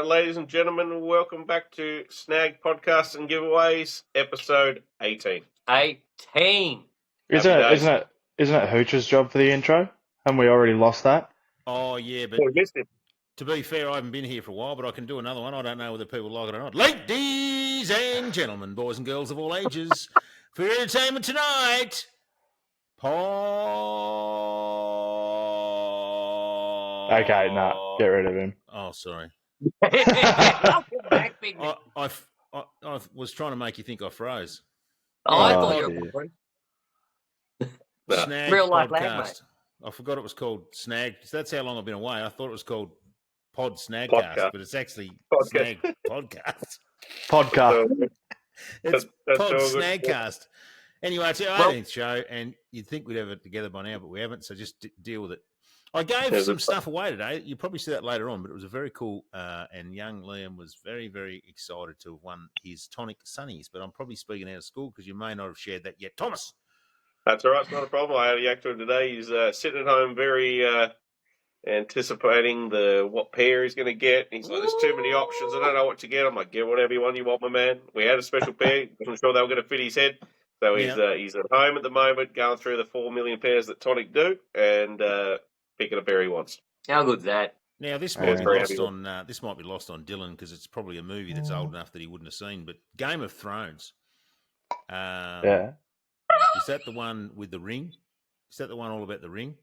ladies and gentlemen, welcome back to Snagged Podcasts and Giveaways, episode 18. 18. Isn't it Hooch's job for the intro? Haven't we already lost that? Oh, yeah, but We missed it. to be fair, I haven't been here for a while, but I can do another one. I don't know whether people like it or not. Ladies and gentlemen, boys and girls of all ages, for your entertainment tonight, Okay, no, get rid of him. Oh, sorry. Welcome back, big Nick. I was trying to make you think I froze. I Oh, thought you dear. were Snagged real life lag, podcast. mate. I forgot it was called Snagged. That's how long I've been away. I thought it was called Pod Snaggcast, Podcast. but it's actually Podcast. Snagged Podcast. Podcast. It's That's Pod all good. Snagcast. Anyway, it's our Well- 18th show, and you'd think we'd have it together by now, but we haven't, so just deal with it. I gave There's some a- stuff away today. You'll probably see that later on, but it was a very cool, and young Liam was very, very excited to have won his tonic sunnies, but I'm probably speaking out of school because you may not have shared that yet. Thomas! That's all right, it's not a problem. I had a yak to him today. He's sitting at home very anticipating what pair he's going to get. He's like, there's too many options. I don't know what to get. I'm like, get whatever you want, my man. We had a special pair. Wasn't sure they were going to fit his head. So he's at home at the moment, going through the 4 million pairs that Tonic do, and picking a pair he wants. How good's that? Now, this Yeah, might it's be very lost happy on this might be lost on Dylan because it's probably a movie that's old enough that he wouldn't have seen. But Game of Thrones, Yeah. is that the one with the ring? Is that the one all about the ring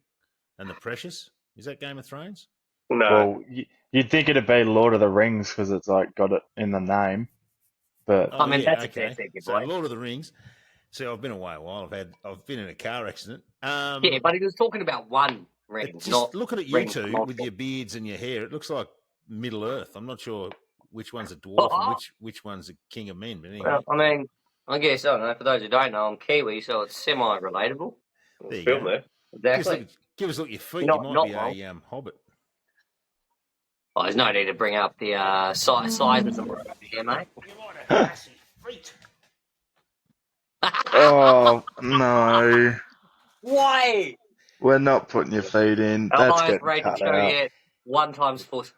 and the precious? Is that Game of Thrones? No. Well, you'd think it'd be Lord of the Rings because it's like got it in the name, but I mean, that's a fair thing, So boy. Lord of the Rings. See, I've been away a while. I've been in a car accident. Yeah, but he was talking about one ring, just not looking at you rings two multiple. with your beards and your hair, it looks like Middle Earth. I'm not sure which one's a dwarf and which one's a king of men. But anyway, Well, I mean, I guess, I don't know, for those who don't know, I'm Kiwi, so it's semi-relatable. there you Film go. there. Exactly. Give us a look at your feet. Not- You might not be wrong. a hobbit. Oh, there's no need to bring up the sizes and whatnot here, mate. You might have massive feet. oh no, Why? we're not putting your feet in. Our That's highest getting rated cut show out. yet, 1 times foot.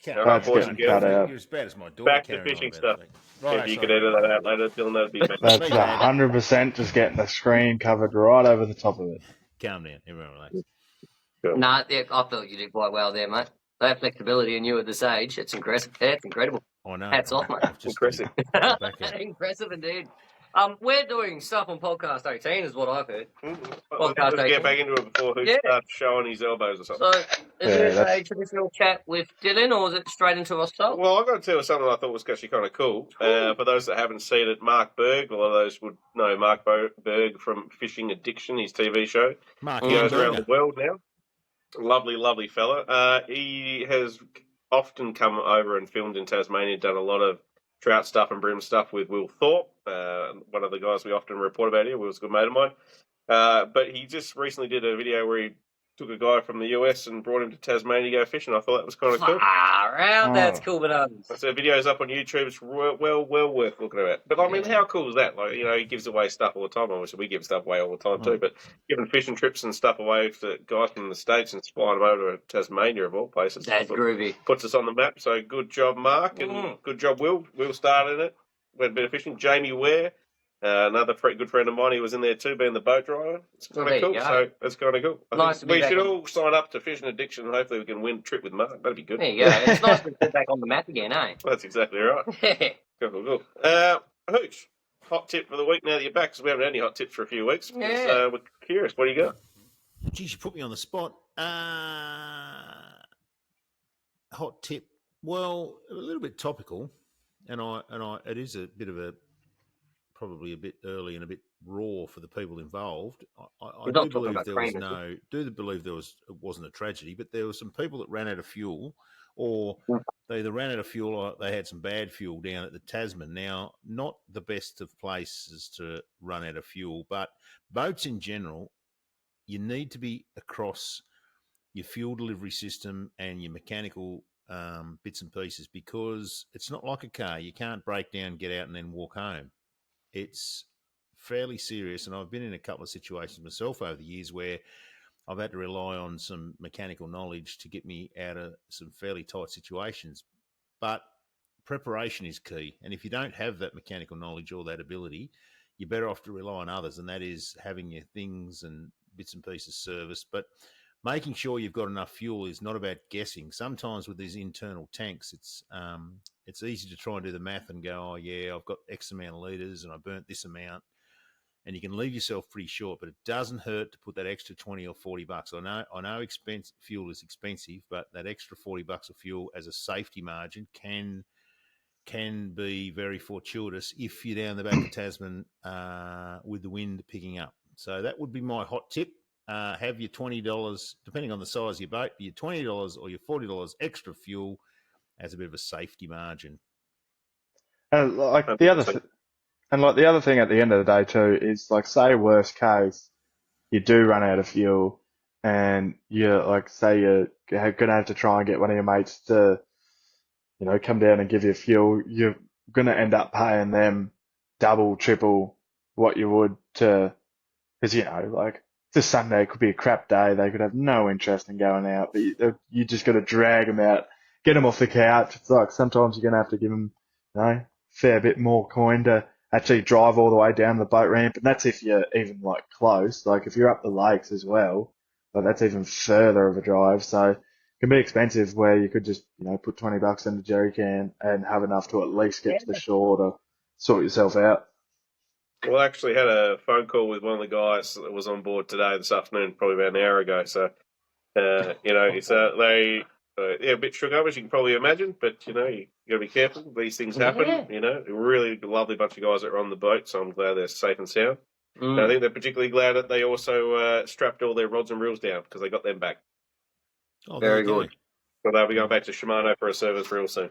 That's getting cut out. You're as bad as my daughter. Back to carrying on fishing about stuff. feet. Right, If you could edit that out later, Dylan, that'd be fantastic. That's Me, man. 100% just getting the screen covered right over the top of it. Calm down. Everyone relax. Nah, yeah, I thought you did quite well there, mate. That flexibility in you at this age, it's impressive. Yeah, it's incredible. I know. Hats off, mate. I've just Impressive. got back at it. Impressive indeed. We're doing stuff on podcast 18, is what I've heard. Let's get back into it before he Yeah. starts showing his elbows or something. So, is Yeah, this a that's- traditional chat with Dylan, or is it straight into our stuff? Well, I've got to tell you something I thought was actually kind of cool. For those that haven't seen it, Mark Berg, a lot of those would know Mark Berg from Fishing Addiction, his TV show. Mark He goes around the Hamburger. world now. Lovely, lovely fella. He has often come over and filmed in Tasmania, done a lot of trout stuff and brim stuff with Will Thorpe, one of the guys we often report about here. Will's a good mate of mine. But he just recently did a video where he took a guy from the US and brought him to Tasmania to go fishing. I thought that was kind of cool. Far out, that's Oh. cool, but So videos up on YouTube. It's well worth looking at. But I mean, how cool is that? Like, you know, he gives away stuff all the time. Obviously, we give stuff away all the time too. But giving fishing trips and stuff away to guys from the States and flying them over to Tasmania of all places. that's groovy. Puts us on the map. So good job, Mark, and good job, Will. Will started it. We had a bit of fishing. Jamie Ware, another good friend of mine, he was in there too, being the boat driver. It's kind there of you cool. go. So that's kind of cool. I Nice think to be we back should on- all sign up to Fishing Addiction, and hopefully we can win a trip with Mark. That'd be good. There you go. It's nice to get back on the map again, eh? That's exactly right. Cool. Hooch, hot tip for the week now that you're back, because we haven't had any hot tips for a few weeks. Yeah. We're curious. What do you got? Geez, you put me on the spot. Hot tip. Well, a little bit topical, and it is a bit of probably a bit early and a bit raw for the people involved. I We're not do talking believe about there was cream, it wasn't a tragedy, but there were some people that ran out of fuel, or they either ran out of fuel or they had some bad fuel down at the Tasman. Now, not the best of places to run out of fuel, but boats in general, you need to be across your fuel delivery system and your mechanical bits and pieces, because it's not like a car. You can't break down, get out, and then walk home. It's fairly serious, and I've been in a couple of situations myself over the years where I've had to rely on some mechanical knowledge to get me out of some fairly tight situations. but preparation is key. And if you don't have that mechanical knowledge or that ability, you're better off to rely on others, and that is having your things and bits and pieces serviced. But making sure you've got enough fuel is not about guessing. Sometimes with these internal tanks, it's easy to try and do the math and go, oh yeah, I've got X amount of litres and I burnt this amount, and you can leave yourself pretty short. But it doesn't hurt to put that extra $20 or $40. I know fuel is expensive, but that extra $40 of fuel as a safety margin can be very fortuitous if you're down the back of Tasman with the wind picking up. So that would be my hot tip. Have your $20, depending on the size of your boat, your $20 or your $40 extra fuel as a bit of a safety margin. And like the 100%. other thing at the end of the day too is like, say worst case, you do run out of fuel, and say you're gonna have to try and get one of your mates to, come down and give you fuel. You're gonna end up paying them double, triple what you would because like this Sunday could be a crap day. They could have no interest in going out, but you just got to drag them out, get them off the couch. It's like sometimes you're gonna have to give them, fair bit more coin to actually drive all the way down the boat ramp, and that's if you're even like close. Like if you're up the lakes as well, like that's even further of a drive. So it can be expensive where you could just, put $20 in the jerry can and have enough to at least get to the shore to sort yourself out. Well, I actually had a phone call with one of the guys that was on board today this afternoon, probably about an hour ago. So, it's a bit shook up, as you can probably imagine, but you got to be careful. These things happen. Yeah. A really lovely bunch of guys that are on the boat, so I'm glad they're safe and sound. And I think they're particularly glad that they also strapped all their rods and reels down because they got them back. Oh, Very there you go. good. So they'll be going back to Shimano for a service real soon.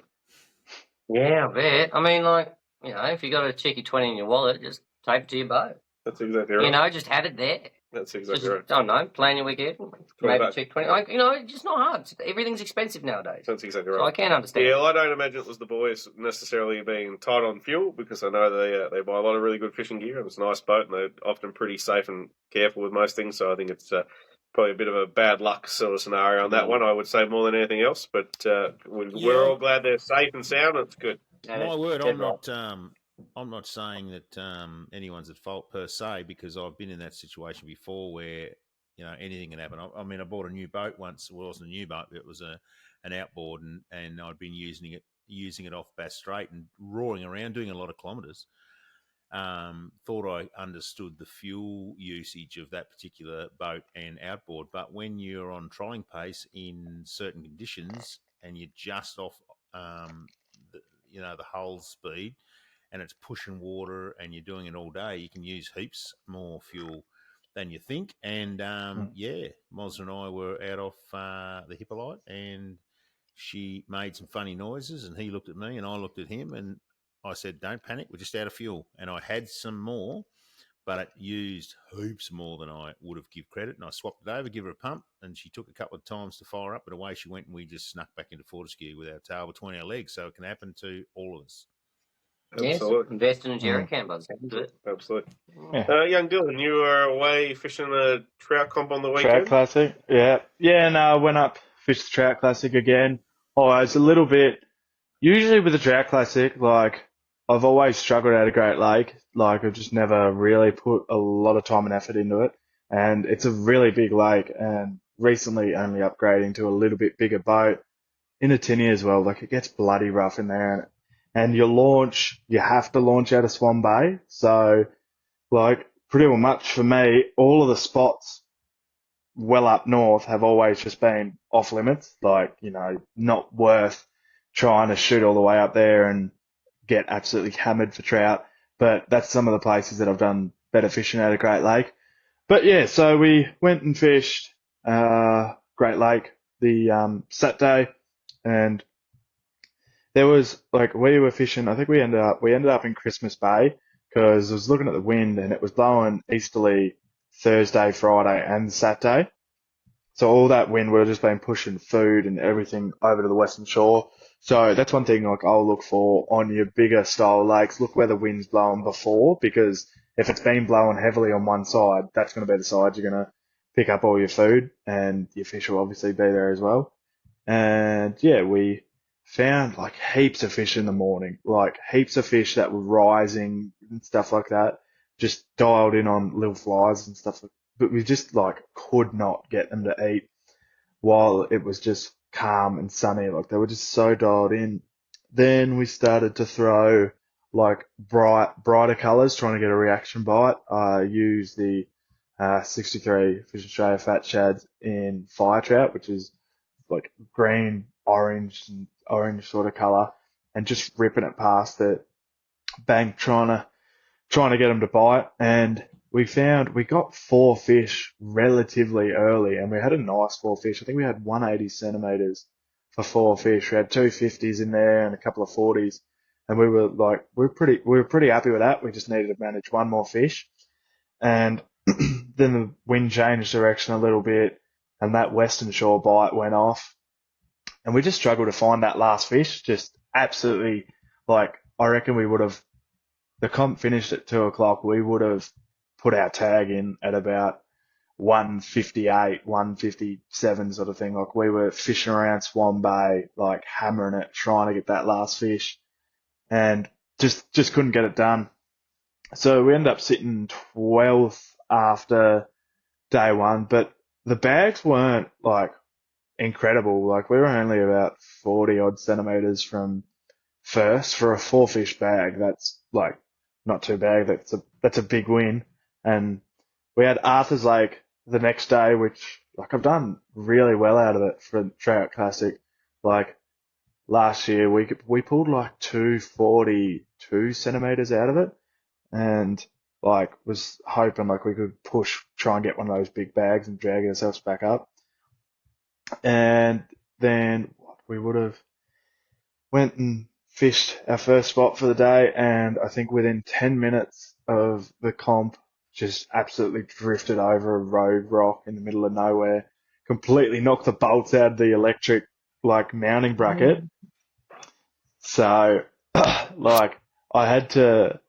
Yeah, I bet. I mean, like, if you got a cheeky 20 in your wallet, just tape it to your boat. That's exactly right. Just have it there. That's exactly Just, right. I don't know, plan your weekend, maybe $20. check 20. Like, it's just not hard. Everything's expensive nowadays. That's exactly So right. I can't understand. Yeah, well, I don't imagine it was the boys necessarily being tight on fuel because I know they buy a lot of really good fishing gear and it's a nice boat and they're often pretty safe and careful with most things. So I think it's probably a bit of a bad luck sort of scenario on that one, I would say, more than anything else. But we're all glad they're safe and sound and it's good. My word, I'm not saying that anyone's at fault per se, because I've been in that situation before where anything can happen. I mean, I bought a new boat once. Well, it wasn't a new boat, but it was an outboard, and I'd been using it off Bass Strait and roaring around, doing a lot of kilometres. Thought I understood the fuel usage of that particular boat and outboard, but when you're on trolling pace in certain conditions and you're just off the hull speed and it's pushing water and you're doing it all day, you can use heaps more fuel than you think. And Moz and I were out off the Hippolyte, and she made some funny noises, and he looked at me and I looked at him, and I said, don't panic, we're just out of fuel. And I had some more, but it used heaps more than I would have give credit. And I swapped it over, give her a pump, and she took a couple of times to fire up, but away she went, and we just snuck back into Fortescue with our tail between our legs. So it can happen to all of us. Absolutely. Yes, invest in a jerry can, by the sounds of it. Absolutely. Yeah. Young Dylan, you were away fishing the trout comp on the Trout weekend? Classic, yeah. Yeah, no, I went up, fished the Trout Classic again. Oh, it's a little bit, usually with the Trout Classic, like, I've always struggled at a Great Lake. Like, I've just never really put a lot of time and effort into it. And it's a really big lake, and recently only upgrading to a little bit bigger boat in a tinny as well. Like, it gets bloody rough in there. And you have to launch out of Swan Bay. So, like, pretty much for me, all of the spots well up north have always just been off limits. Like, not worth trying to shoot all the way up there and get absolutely hammered for trout. But that's some of the places that I've done better fishing at a Great Lake. But yeah, so we went and fished Great Lake the Saturday, and there was we were fishing. I think we ended up in Christmas Bay because I was looking at the wind and it was blowing easterly Thursday, Friday, and Saturday. So all that wind would have just been pushing food and everything over to the western shore. So that's one thing I'll look for on your bigger style lakes. Look where the wind's blowing before, because if it's been blowing heavily on one side, that's going to be the side you're going to pick up all your food, and your fish will obviously be there as well. And yeah, we found like heaps of fish in the morning, like heaps of fish that were rising and stuff like that. Just dialed in on little flies and stuff, but we just like could not get them to eat while it was just calm and sunny. Like they were just so dialed in. Then we started to throw like brighter colours, trying to get a reaction bite. I used the 63 Fish Australia Fat Shads in fire trout, which is like green, orange, and orange sort of colour, and just ripping it past the bank, trying to get them to bite. And we got 4 fish relatively early, and we had a nice 4 fish. I think we had 180 centimeters for 4 fish. We had 250s in there and a couple of 40s, and we were pretty happy with that. We just needed to manage one more fish, and then the wind changed direction a little bit, and that Western Shore bite went off, and we just struggled to find that last fish. Just absolutely, like, I reckon we would have, the comp finished at 2 o'clock. We would have put our tag in at about 158, 157 sort of thing. Like we were fishing around Swan Bay, like hammering it, trying to get that last fish, and just couldn't get it done. So we ended up sitting 12th after day one, but the bags weren't like incredible. Like we were only about 40 odd centimeters from first for a 4 fish bag. That's like not too bad. That's a big win. And we had Arthur's Lake the next day, which like I've done really well out of it for the Trout Classic. Like last year we pulled like 242 centimeters out of it, and like was hoping like we could try and get one of those big bags and drag ourselves back up. And then we would have went and fished our first spot for the day, and I think within 10 minutes of the comp, just absolutely drifted over a road rock in the middle of nowhere, completely knocked the bolts out of the electric like mounting bracket. So like I had to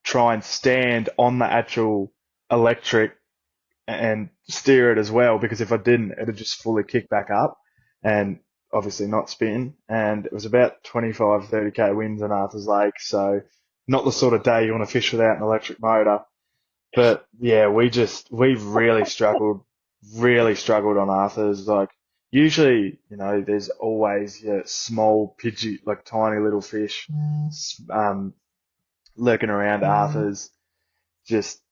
try and stand on the actual electric and steer it as well, because if I didn't, it'd just fully kick back up and obviously not spin. And it was about 25, 30k winds on Arthur's Lake, so not the sort of day you want to fish without an electric motor. But yeah, we've really struggled on Arthur's. Like usually, there's always your small pidgey, like tiny little fish, lurking around Arthur's. Just,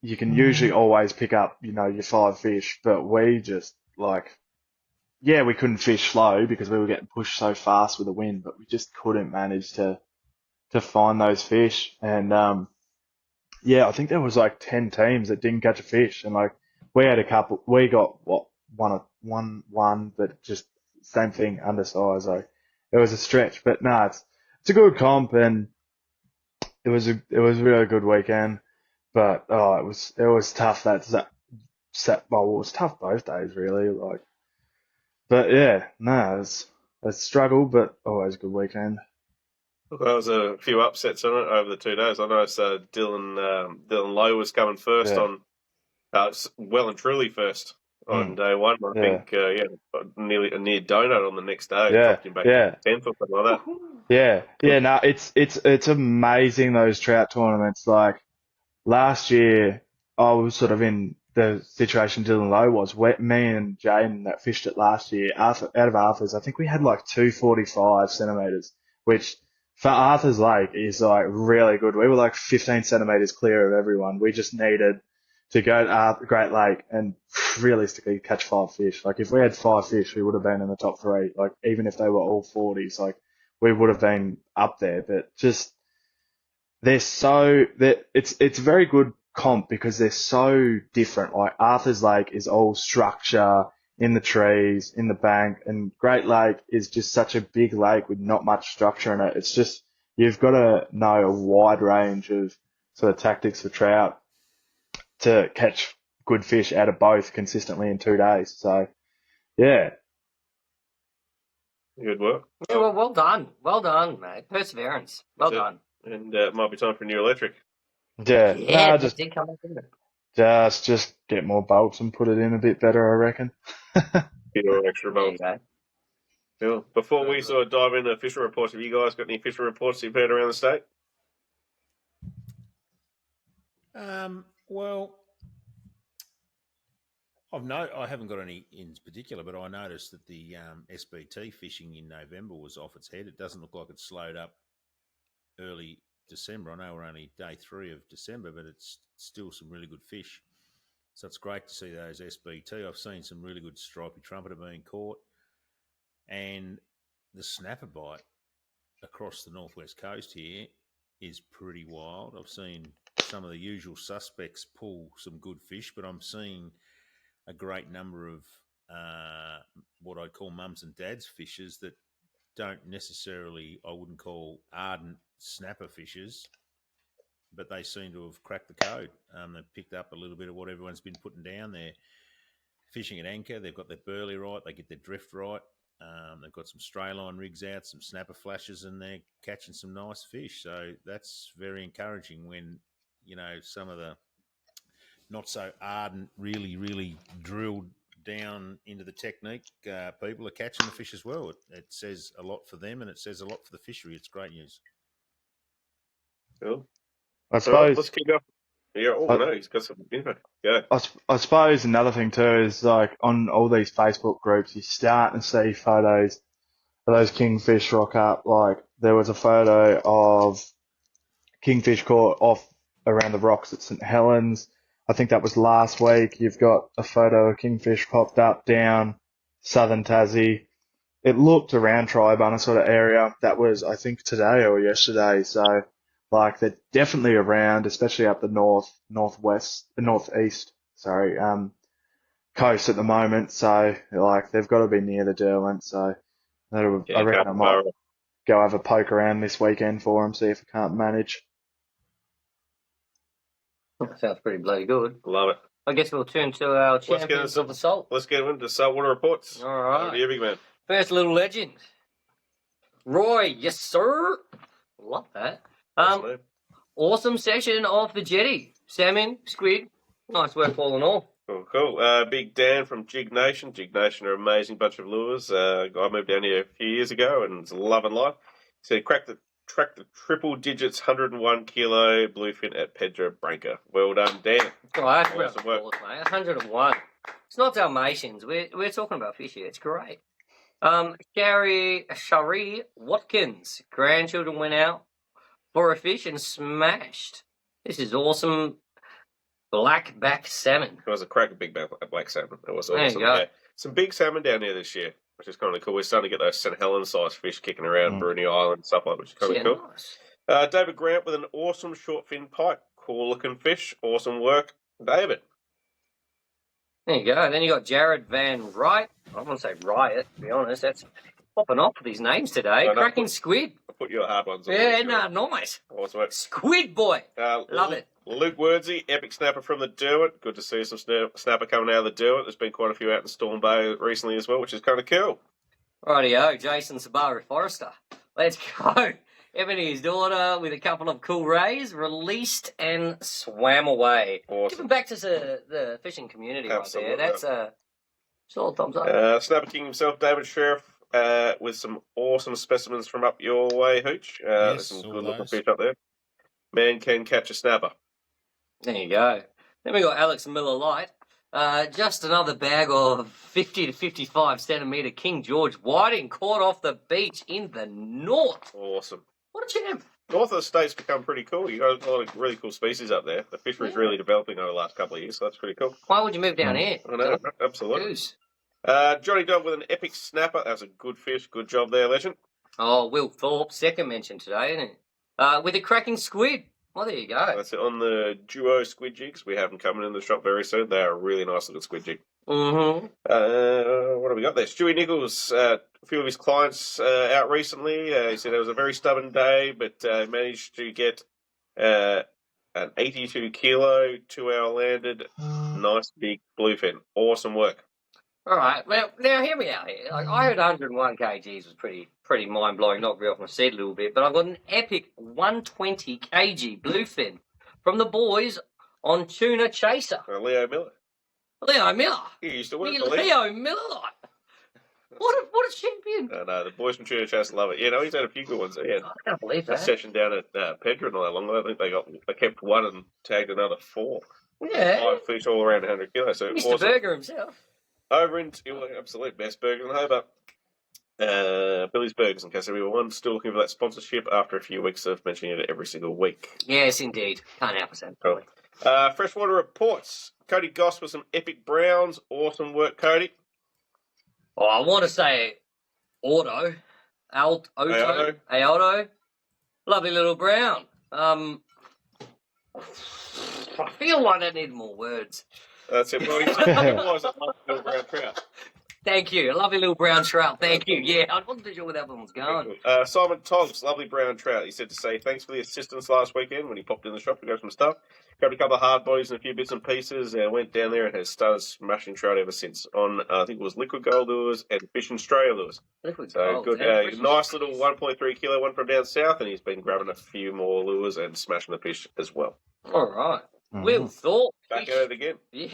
you can usually always pick up, your 5 fish, but we just we couldn't fish slow because we were getting pushed so fast with the wind, but we just couldn't manage to find those fish. And I think there was like 10 teams that didn't catch a fish, and like we had a couple. We got one, but just same thing, undersized. Like it was a stretch, but no, it's a good comp, and it was a really good weekend. But it was tough. It was tough both days really. Like, but yeah, no, it was a struggle, but always a good weekend. Look, there was a few upsets on it over the 2 days. I noticed Dylan Lowe was coming first on, well and truly first on day one. I think, nearly a near donut on the next day. Dropped him back to 10th or something like that. Yeah. No, it's amazing, those trout tournaments. Like last year, I was sort of in the situation Dylan Lowe was. Me and Jane that fished it last year, out of Arthur's, I think we had like 245 centimeters, which for Arthur's Lake is like really good. We were like 15 centimeters clear of everyone. We just needed to go to Great Lake and realistically catch 5 fish. Like if we had 5 fish, we would have been in the top 3. Like even if they were all 40s, like we would have been up there. But just it's a very good comp because they're so different. Like Arthur's Lake is all structure in the trees, in the bank, and Great Lake is just such a big lake with not much structure in it. It's just, you've got to know a wide range of sort of tactics for trout to catch good fish out of both consistently in 2 days. So, yeah. Good work. Yeah, well done, mate. Perseverance. Well done. And it might be time for a new electric. Yeah. Yeah, No, did come up in it. just get more bolts and put it in a bit better, I reckon. Get an extra There you bolt. go. Cool. Before we sort of dive into fishing reports, have you guys got any fishing reports you've heard around the state? Well, I haven't got any in particular, but I noticed that the SBT fishing in November was off its head. It doesn't look like it's slowed up early December. I know we're only day 3 of December, but it's still some really good fish. So it's great to see those SBT. I've seen some really good stripy trumpeter being caught, and the snapper bite across the northwest coast here is pretty wild. I've seen some of the usual suspects pull some good fish, but I'm seeing a great number of what I'd call mums and dads fishers that don't necessarily, I wouldn't call ardent snapper fishers, but they seem to have cracked the code. They've picked up a little bit of what everyone's been putting down. They're fishing at anchor. They've got their burley right. They get their drift right. They've got some stray line rigs out, some snapper flashes, and they're catching some nice fish. So that's very encouraging when, some of the not so ardent, really drilled down into the technique, people are catching the fish as well. It says a lot for them, and it says a lot for the fishery. It's great news. Cool. I So let's suppose. kick off. Yeah, no, he's got some info. Go. I suppose another thing too is like on all these Facebook groups, you're starting to see photos of those kingfish rock up. Like there was a photo of kingfish caught off around the rocks at St Helens. I think that was last week. You've got a photo of kingfish popped up down southern Tassie. It looked around Tribunna sort of area. That was, I think, today or yesterday. So, like, they're definitely around, especially up the northeast, coast at the moment. So, like, they've got to be near the Derwent. So, I reckon I might go have a poke around this weekend for them, see if I can't manage. Sounds pretty bloody good. Love it. I guess we'll turn to our champions of the salt. Let's get into saltwater reports. All right. Over to you, big man. First little legend. Roy, yes, sir. Love that. Awesome session off the jetty. Salmon, squid. Nice work all in all. Cool. Big Dan from Jig Nation. Jig Nation are an amazing bunch of lures. I moved down here a few years ago and it's loving life. So track the triple digits 101 kilo bluefin at Pedro Branca. Well done, Dan. Oh, that's awesome work, mate. 101. It's not Dalmatians. We're talking about fish here. It's great. Shari Watkins. Grandchildren went out for a fish and smashed. This is awesome. Black-back salmon. It was a crack of big black salmon. It was awesome. There you go. Yeah. Some big salmon down here this year, which is kind of cool. We're starting to get those St Helens sized fish kicking around Bruny Island and stuff like that, which is kind of cool. Nice. David Grant with an awesome short fin pike. Cool looking fish. Awesome work, David. There you go. Then you got Jared Van Wright. I want to say Riot, to be honest. That's popping off with these names today. Cracking squid. I put your hard ones on. Yeah, nice. Awesome work. Squid boy. Love it. Luke Wordsey, epic snapper from the Derwent. Good to see some snapper coming out of the Derwent. There's been quite a few out in Storm Bay recently as well, which is kind of cool. Rightio, Jason Sabari Forrester. Let's go. Ebony's daughter with a couple of cool rays released and swam away. Awesome. Giving back to the fishing community. Absolutely. Right there. That's a solid thumbs up. Snapper King himself, David Sheriff, with some awesome specimens from up your way, Hooch. There's some good looking fish up there. Man can catch a snapper. There you go. Then we got Alex Miller Light. Just another bag of 50 to 55 centimetre King George whiting caught off the beach in the north. Awesome. What a champ. North of the state's become pretty cool. You got a lot of really cool species up there. The fishery's really developing over the last couple of years, so that's pretty cool. Why would you move down here? I know, absolutely. Goose. Johnny Dog with an epic snapper. That's a good fish. Good job there, legend. Oh, Will Thorpe, second mention today, isn't it? With a cracking squid. Well, there you go. That's it. On the duo squid jigs. We have them coming in the shop very soon. They are a really nice looking squid jig. Mm-hmm. What have we got there? Stewie Nichols, a few of his clients out recently. He said it was a very stubborn day, but managed to get an 82 kilo, 2 hour landed, nice big bluefin. Awesome work. All right. Well, now hear me out here. Like, I heard 101 kgs was pretty mind blowing. Knocked me off my seat a little bit, but I've got an epic 120 kg bluefin from the boys on Tuna Chaser. Leo Miller. Leo Miller. He used to work for Leo Miller. What a champion! No, the boys from Tuna Chase love it. You know, he's had a few good ones. Yeah, I can't believe a that. session down at Pedro not that long ago. I think they kept one and tagged another 4. Yeah, 5 fish all around 100 kilos. So Mr. awesome. Burger himself. Over in absolute best burger in Hobart. Billy's Burgers, in case everyone still looking for that sponsorship after a few weeks of mentioning it every single week. Yes, indeed. Can't help us. Cool. Freshwater reports. Cody Goss with some epic browns. Awesome work, Cody. Oh, I want to say Aldo. Lovely little brown. I feel like I need more words. That's it. Well, he was a little brown trout. Thank you. A lovely little brown trout. Thank you. Yeah, I wasn't too sure where that one was going. Simon Togs, lovely brown trout. He said to say thanks for the assistance last weekend when he popped in the shop to grab some stuff. Grabbed a couple of hard bodies and a few bits and pieces and went down there and has started smashing trout ever since on, I think it was Liquid Gold lures and Fish Australia lures. So good. Nice little 1.3 kilo one from down south, and he's been grabbing a few more lures and smashing the fish as well. All right. Will Thorpe. Back at it again. Yeah,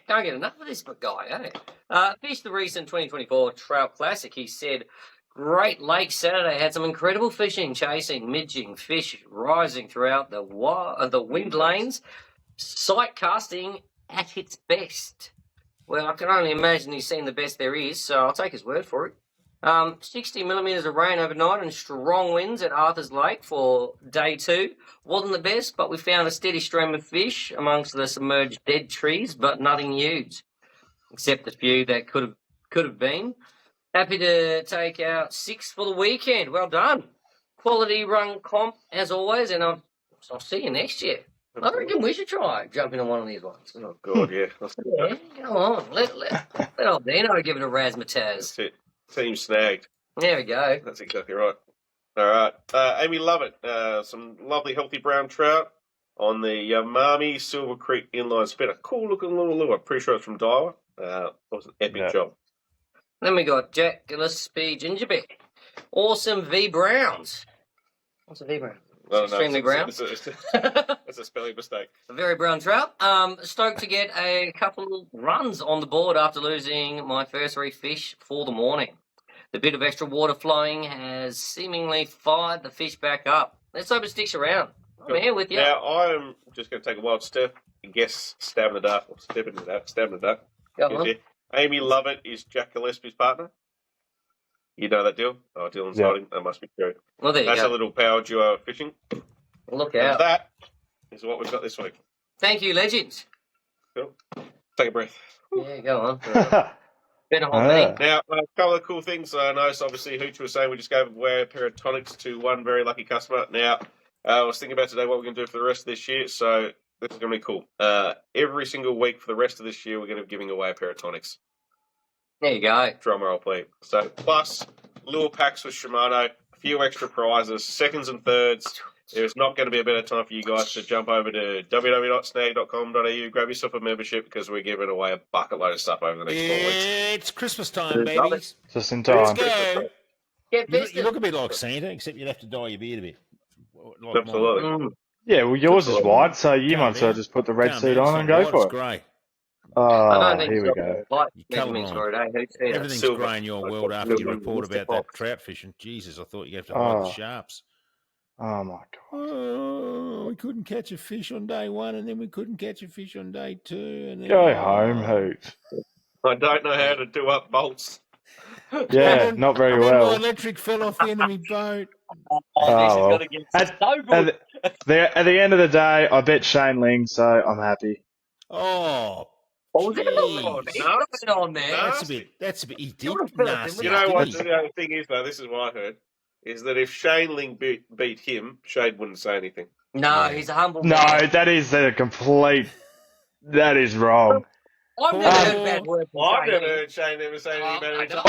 can't get enough of this guy, eh? Fished the recent 2024 Trout Classic. He said, Great Lake Saturday had some incredible fishing, chasing, midging, fish rising throughout the wind lanes, sight casting at its best. Well, I can only imagine he's seen the best there is, so I'll take his word for it. 60 millimetres of rain overnight and strong winds at Arthur's Lake for day 2. Wasn't the best, but we found a steady stream of fish amongst the submerged dead trees, but nothing huge, except a few that could have been. Happy to take out 6 for the weekend. Well done. Quality run comp, as always, and I'll see you next year. I reckon we should try jumping on one of these ones. Oh, God, yeah. Yeah, come on. Let old Dino give it a razzmatazz. That's it. Team Snagged. There we go. That's exactly right. All right. Amy Lovett, some lovely healthy brown trout on the Yamami Silver Creek inline spinner. Cool looking little lure. I'm pretty sure it's from Daiwa. That was an epic job. Then we got Jack Gillespie Gingerbeck. Awesome V Browns. What's a V Brown? Extremely brown. It's a spelling mistake. A very brown trout. Stoked to get a couple runs on the board after losing my first 3 fish for the morning. The bit of extra water flowing has seemingly fired the fish back up. Let's hope it sticks around. I'm here with you. Now, I'm just going to take a wild step and guess stab in the dark. Or step in the dark. Stab in the dark. Go on. Amy Lovett is Jack Gillespie's partner. You know that deal? Oh, Dylan's nodding. That must be true. Well, there you That's go. a little power duo of fishing. Look And out. that is what we've got this week. Thank you, legends. Cool. Take a breath. Yeah, go on. Better on me. Now, a couple of cool things. I noticed, obviously, Hooch was saying we just gave away a pair of tonics to one very lucky customer. Now, I was thinking about today what we're going to do for the rest of this year, so this is going to be cool. Every single week for the rest of this year, we're going to be giving away a pair of tonics. There you go. Drum roll, please. So, plus, lure packs with Shimano, a few extra prizes, seconds and thirds. There's not going to be a better time for you guys to jump over to www.snag.com.au, grab yourself a membership because we're giving away a bucket load of stuff over the next 4 weeks. It's Christmas time, babies. Just in Let's time. go. Get You festive. look a bit like Santa, except you'd have to dye your beard a bit. Like Absolutely. mine. Yeah, well, yours is white, so you Can't might as well be. just put the red Can't suit be. It's on and not go white, for it's it. grey. I Oh, don't think here we so. go. Like You colour measurements on. for it, eh? Who'd say that? Everything's Silver. grey in your world after you report about that trout fishing. Jesus, I thought you have to hide the sharps. Oh, my God. Oh, we couldn't catch a fish on day 1, and then we couldn't catch a fish on day 2. And then, Go home, Hoot. I don't know how to do up bolts. Yeah, not very And then my well. electric fell off the end of my boat. Oh, Oh, this is well. going to get At, so good. at the end of the day, I bet Shane Ling, so I'm happy. Oh, Oh, there's jeez. nothing on there. That's a bit, he did You're a person, nasty. You know what? didn't The other thing is, though, this is what I heard, is that if Shane Ling beat him, Shade wouldn't say anything. No, he's a humble No, man. that is a complete. That is wrong. I've never heard bad words from Well, I've Shane never Ling. heard Shane ever say anything about I it. know.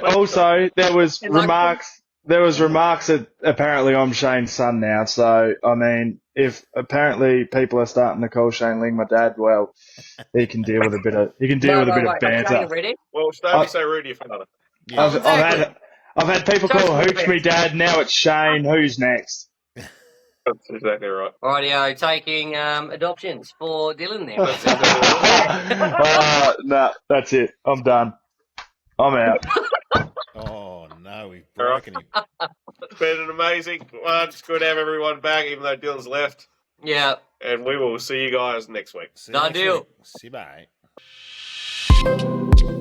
Also, there was And like- remarks. There was remarks that apparently I'm Shane's son now. So I mean, if apparently people are starting to call Shane Ling my dad, well, he can deal with a bit of Wait, of Shane banter. Reddick? Well, don't be so rude to your father. Yeah. I've had people Just call respect. Hooch me dad. Now it's Shane. Who's next? That's exactly right. Rightio, taking adoptions for Dylan there. No, that's it. I'm done. I'm out. Oh no, we've All right. broken him. It's been an amazing one. It's good to have everyone back, even though Dylan's left. Yeah. And we will see you guys next week. See you Done next deal. week. See you, bye.